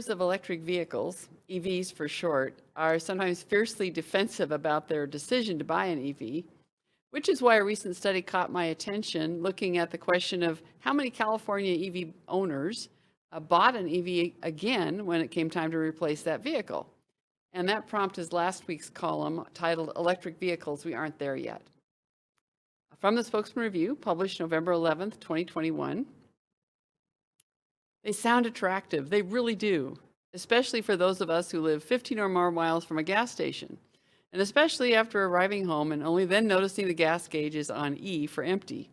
owners of electric vehicles, EVs for short, are sometimes fiercely defensive about their decision to buy an EV, which is why a recent study caught my attention looking at the question of how many California EV owners bought an EV again when it came time to replace that vehicle. And that prompt is last week's column titled Electric Vehicles, We Aren't There Yet. From the Spokesman Review, published November 11th, 2021. They sound attractive. They really do, especially for those of us who live 15 or more miles from a gas station, and especially after arriving home and only then noticing the gas gauge is on E for empty.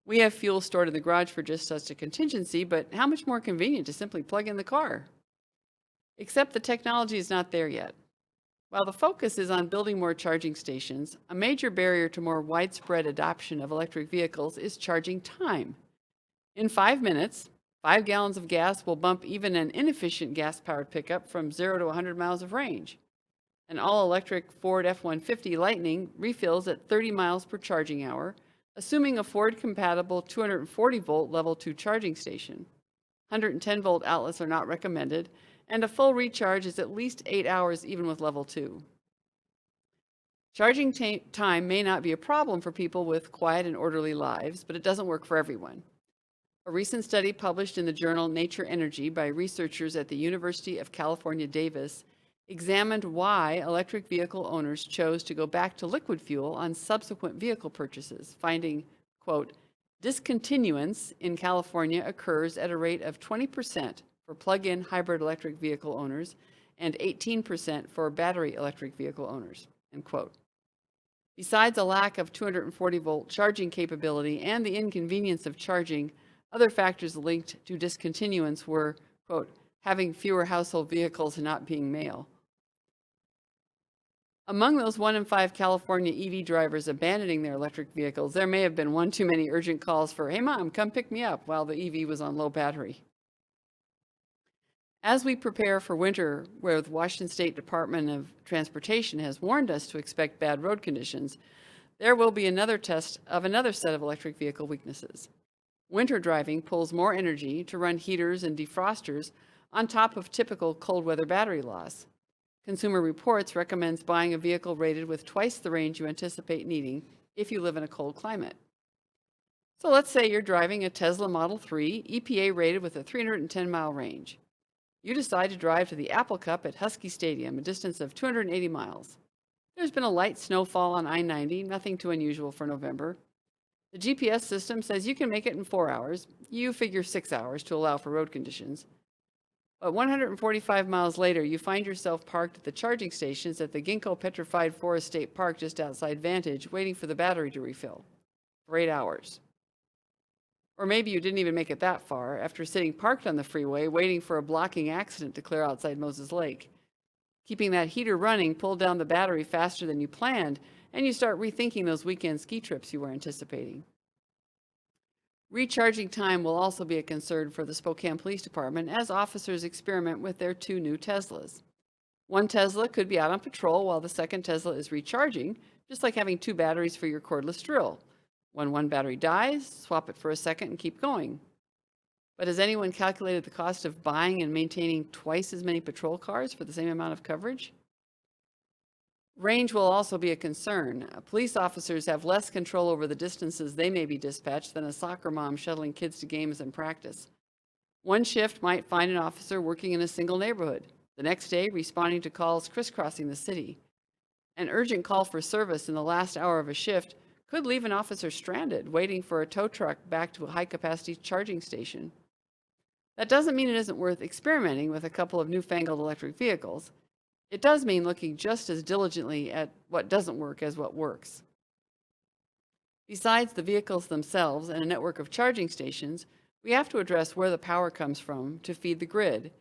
We have fuel stored in the garage for just such a contingency, but how much more convenient to simply plug in the car? Except the technology is not there yet. While the focus is on building more charging stations, a major barrier to more widespread adoption of electric vehicles is charging time. In 5 minutes, 5 gallons of gas will bump even an inefficient gas-powered pickup from 0 to 100 miles of range. An all-electric Ford F-150 Lightning refills at 30 miles per charging hour, assuming a Ford-compatible 240-volt Level 2 charging station. 110-volt outlets are not recommended, and a full recharge is at least 8 hours even with Level 2. Charging time may not be a problem for people with quiet and orderly lives, but it doesn't work for everyone. A recent study published in the journal Nature Energy by researchers at the University of California, Davis examined why electric vehicle owners chose to go back to liquid fuel on subsequent vehicle purchases, finding, quote, discontinuance in California occurs at a rate of 20% for plug-in hybrid electric vehicle owners and 18% for battery electric vehicle owners, end quote. Besides a lack of 240-volt charging capability and the inconvenience of charging, other factors linked to discontinuance were, quote, having fewer household vehicles and not being male. Among those 1 in 5 California EV drivers abandoning their electric vehicles, there may have been one too many urgent calls for, hey mom, come pick me up, while the EV was on low battery. As we prepare for winter, where the Washington State Department of Transportation has warned us to expect bad road conditions, there will be another test of another set of electric vehicle weaknesses. Winter driving pulls more energy to run heaters and defrosters on top of typical cold weather battery loss. Consumer Reports recommends buying a vehicle rated with twice the range you anticipate needing if you live in a cold climate. So let's say you're driving a Tesla Model 3, EPA rated with a 310-mile range. You decide to drive to the Apple Cup at Husky Stadium, a distance of 280 miles. There's been a light snowfall on I-90, nothing too unusual for November. The GPS system says you can make it in 4 hours. You figure 6 hours to allow for road conditions. But 145 miles later, you find yourself parked at the charging stations at the Ginkgo Petrified Forest State Park just outside Vantage, waiting for the battery to refill for 8 hours. Or maybe you didn't even make it that far after sitting parked on the freeway, waiting for a blocking accident to clear outside Moses Lake. Keeping that heater running pulled down the battery faster than you planned, and you start rethinking those weekend ski trips you were anticipating. Recharging time will also be a concern for the Spokane Police Department as officers experiment with their 2 new Teslas. One Tesla could be out on patrol while the second Tesla is recharging, just like having 2 batteries for your cordless drill. When one battery dies, swap it for a second and keep going. But has anyone calculated the cost of buying and maintaining twice as many patrol cars for the same amount of coverage? Range will also be a concern. Police officers have less control over the distances they may be dispatched than a soccer mom shuttling kids to games and practice. One shift might find an officer working in a single neighborhood, the next day responding to calls crisscrossing the city. An urgent call for service in the last hour of a shift could leave an officer stranded, waiting for a tow truck back to a high-capacity charging station. That doesn't mean it isn't worth experimenting with a couple of newfangled electric vehicles. It does mean looking just as diligently at what doesn't work as what works. Besides the vehicles themselves and a network of charging stations, we have to address where the power comes from to feed the grid.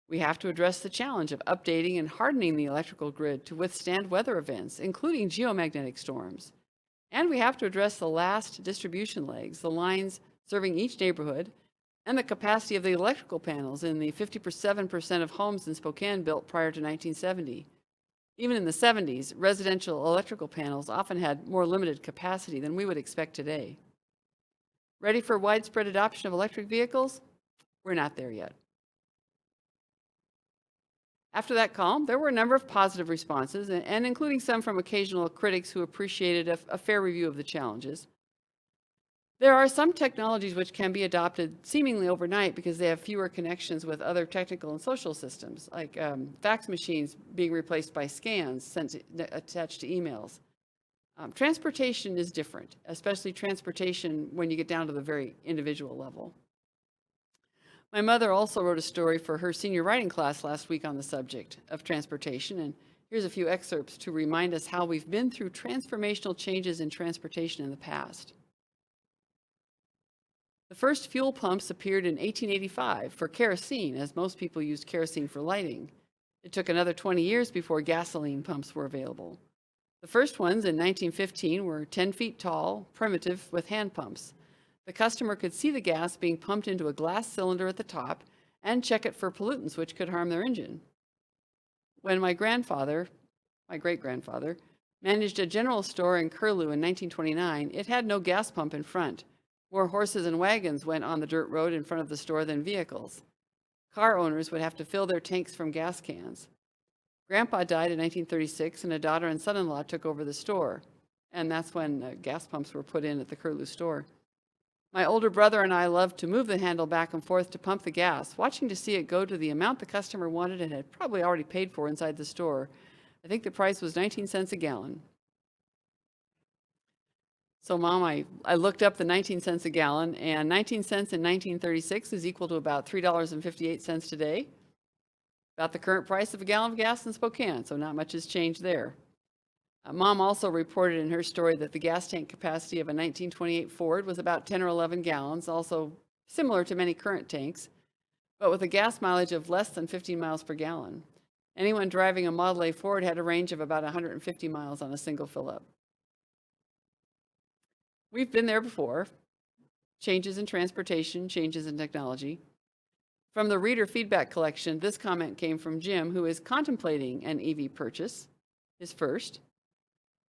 We have to address the challenge of updating and hardening the electrical grid to withstand weather events, including geomagnetic storms. And we have to address the last distribution legs, the lines serving each neighborhood, and the capacity of the electrical panels in the 57% of homes in Spokane built prior to 1970. Even in the 70s, residential electrical panels often had more limited capacity than we would expect today. Ready for widespread adoption of electric vehicles? We're not there yet. After that column, there were a number of positive responses, and including some from occasional critics who appreciated a fair review of the challenges. There are some technologies which can be adopted seemingly overnight because they have fewer connections with other technical and social systems, like fax machines being replaced by scans attached to emails. Transportation is different, especially transportation when you get down to the very individual level. My mother also wrote a story for her senior writing class last week on the subject of transportation, and here's a few excerpts to remind us how we've been through transformational changes in transportation in the past. The first fuel pumps appeared in 1885 for kerosene, as most people used kerosene for lighting. It took another 20 years before gasoline pumps were available. The first ones in 1915 were 10 feet tall, primitive, with hand pumps. The customer could see the gas being pumped into a glass cylinder at the top and check it for pollutants which could harm their engine. When my great-grandfather, managed a general store in Curlew in 1929, it had no gas pump in front. More horses and wagons went on the dirt road in front of the store than vehicles. Car owners would have to fill their tanks from gas cans. Grandpa died in 1936, and a daughter and son-in-law took over the store. And that's when gas pumps were put in at the Curlew store. My older brother and I loved to move the handle back and forth to pump the gas, watching to see it go to the amount the customer wanted and had probably already paid for inside the store. I think the price was 19 cents a gallon. So, Mom, I looked up the 19 cents a gallon, and 19 cents in 1936 is equal to about $3.58 today, about the current price of a gallon of gas in Spokane, so not much has changed there. Mom also reported in her story that the gas tank capacity of a 1928 Ford was about 10 or 11 gallons, also similar to many current tanks, but with a gas mileage of less than 15 miles per gallon. Anyone driving a Model A Ford had a range of about 150 miles on a single fill-up. We've been there before. Changes in transportation, changes in technology. From the reader feedback collection, this comment came from Jim, who is contemplating an EV purchase, his first.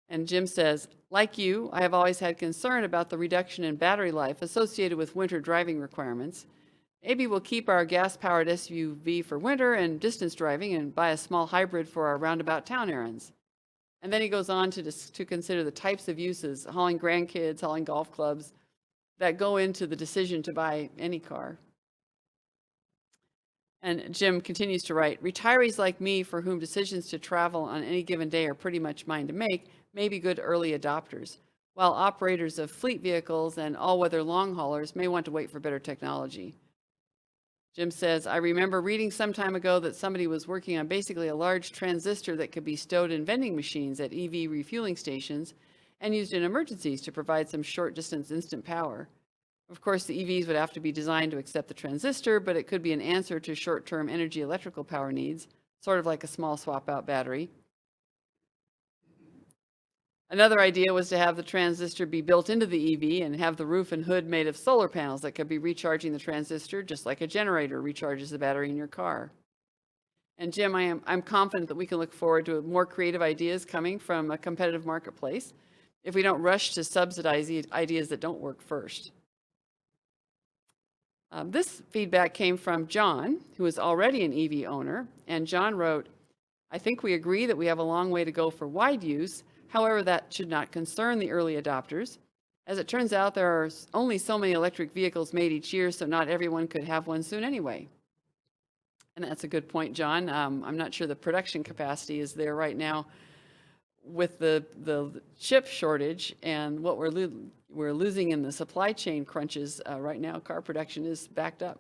And Jim says, like you, I have always had concern about the reduction in battery life associated with winter driving requirements. Maybe we'll keep our gas-powered SUV for winter and distance driving and buy a small hybrid for our roundabout town errands. And then he goes on to consider the types of uses, hauling grandkids, hauling golf clubs, that go into the decision to buy any car. And Jim continues to write, retirees like me for whom decisions to travel on any given day are pretty much mine to make may be good early adopters, while operators of fleet vehicles and all-weather long haulers may want to wait for better technology. Jim says, I remember reading some time ago that somebody was working on basically a large transistor that could be stowed in vending machines at EV refueling stations and used in emergencies to provide some short-distance instant power. Of course, the EVs would have to be designed to accept the transistor, but it could be an answer to short-term energy electrical power needs, sort of like a small swap-out battery. Another idea was to have the transistor be built into the EV and have the roof and hood made of solar panels that could be recharging the transistor just like a generator recharges the battery in your car. And Jim, I'm confident that we can look forward to more creative ideas coming from a competitive marketplace if we don't rush to subsidize the ideas that don't work first. This feedback came from John, who is already an EV owner, and John wrote, I think we agree that we have a long way to go for wide use. However, that should not concern the early adopters. As it turns out, there are only so many electric vehicles made each year, so not everyone could have one soon anyway. And that's a good point, John. I'm not sure the production capacity is there right now with the chip shortage and what we're losing in the supply chain crunches right now. Car production is backed up.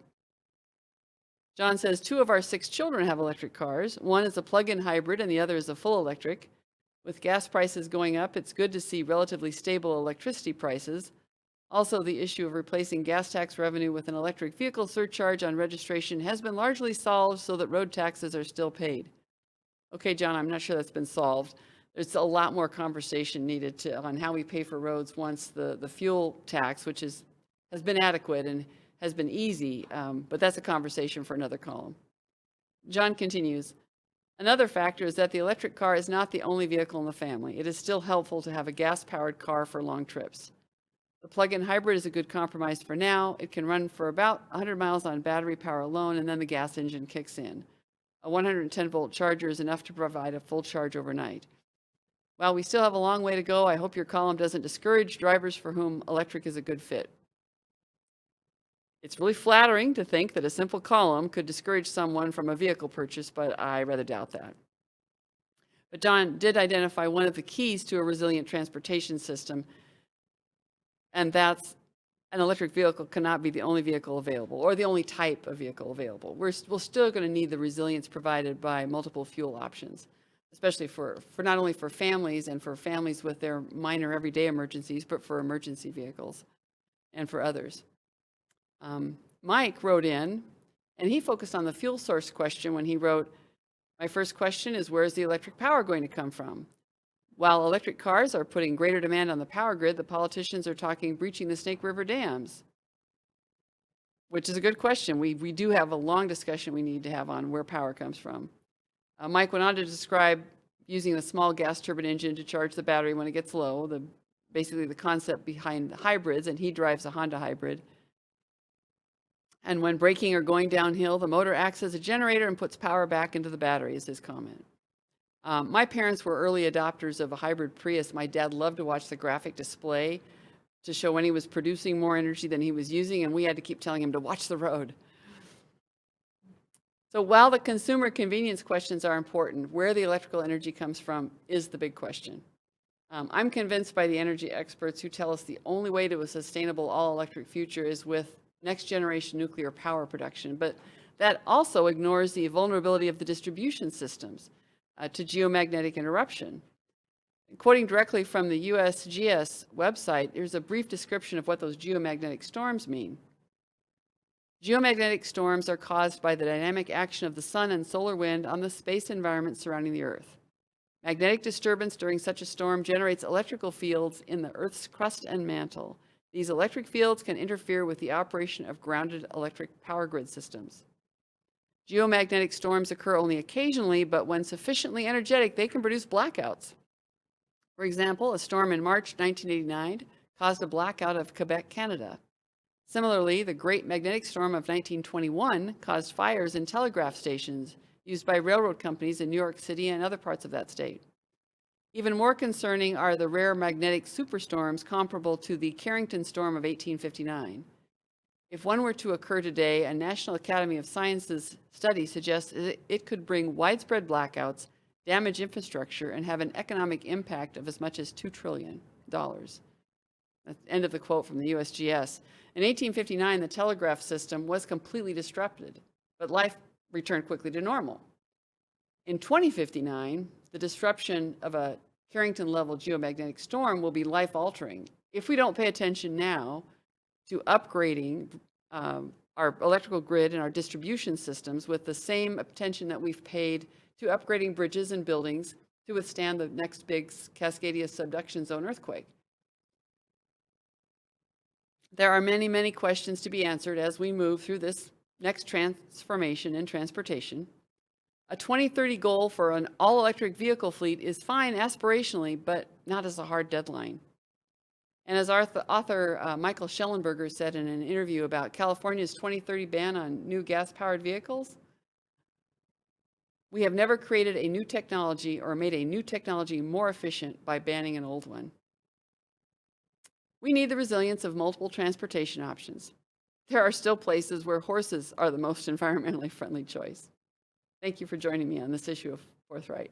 John says 2 of our 6 children have electric cars. One is a plug-in hybrid and the other is a full electric. With gas prices going up, it's good to see relatively stable electricity prices. Also, the issue of replacing gas tax revenue with an electric vehicle surcharge on registration has been largely solved so that road taxes are still paid. Okay, John, I'm not sure that's been solved. There's a lot more conversation needed on how we pay for roads once the fuel tax, which has been adequate and has been easy, but that's a conversation for another column. John continues, another factor is that the electric car is not the only vehicle in the family. It is still helpful to have a gas-powered car for long trips. The plug-in hybrid is a good compromise for now. It can run for about 100 miles on battery power alone, and then the gas engine kicks in. A 110-volt charger is enough to provide a full charge overnight. While we still have a long way to go, I hope your column doesn't discourage drivers for whom electric is a good fit. It's really flattering to think that a simple column could discourage someone from a vehicle purchase, but I rather doubt that. But Don did identify one of the keys to a resilient transportation system, and that's an electric vehicle cannot be the only vehicle available or the only type of vehicle available. We're still going to need the resilience provided by multiple fuel options, especially for not only for families and for families with their minor everyday emergencies, but for emergency vehicles and for others. Mike wrote in, and he focused on the fuel source question when he wrote, "My first question is, where is the electric power going to come from? While electric cars are putting greater demand on the power grid, the politicians are talking breaching the Snake River dams," which is a good question. We do have a long discussion we need to have on where power comes from. Mike went on to describe using a small gas turbine engine to charge the battery when it gets low, basically the concept behind hybrids, and he drives a Honda hybrid. And when braking or going downhill, the motor acts as a generator and puts power back into the battery, is his comment. My parents were early adopters of a hybrid Prius. My dad loved to watch the graphic display to show when he was producing more energy than he was using, and we had to keep telling him to watch the road. So while the consumer convenience questions are important, where the electrical energy comes from is the big question. I'm convinced by the energy experts who tell us the only way to a sustainable all-electric future is with next-generation nuclear power production, but that also ignores the vulnerability of the distribution systems to geomagnetic interruption. Quoting directly from the USGS website, here's a brief description of what those geomagnetic storms mean. Geomagnetic storms are caused by the dynamic action of the sun and solar wind on the space environment surrounding the Earth. Magnetic disturbance during such a storm generates electrical fields in the Earth's crust and mantle. These electric fields can interfere with the operation of grounded electric power grid systems. Geomagnetic storms occur only occasionally, but when sufficiently energetic, they can produce blackouts. For example, a storm in March 1989 caused a blackout of Quebec, Canada. Similarly, the Great Magnetic Storm of 1921 caused fires in telegraph stations used by railroad companies in New York City and other parts of that state. Even more concerning are the rare magnetic superstorms comparable to the Carrington Storm of 1859. If one were to occur today, a National Academy of Sciences study suggests it could bring widespread blackouts, damage infrastructure, and have an economic impact of as much as $2 trillion. That's the end of the quote from the USGS. In 1859, the telegraph system was completely disrupted, but life returned quickly to normal. In 2059, the disruption of a Carrington-level geomagnetic storm will be life-altering if we don't pay attention now to upgrading our electrical grid and our distribution systems with the same attention that we've paid to upgrading bridges and buildings to withstand the next big Cascadia subduction zone earthquake. There are many, many questions to be answered as we move through this next transformation in transportation. A 2030 goal for an all-electric vehicle fleet is fine aspirationally, but not as a hard deadline. And as author Michael Schellenberger said in an interview about California's 2030 ban on new gas-powered vehicles, we have never created a new technology or made a new technology more efficient by banning an old one. We need the resilience of multiple transportation options. There are still places where horses are the most environmentally friendly choice. Thank you for joining me on this issue of Forthright.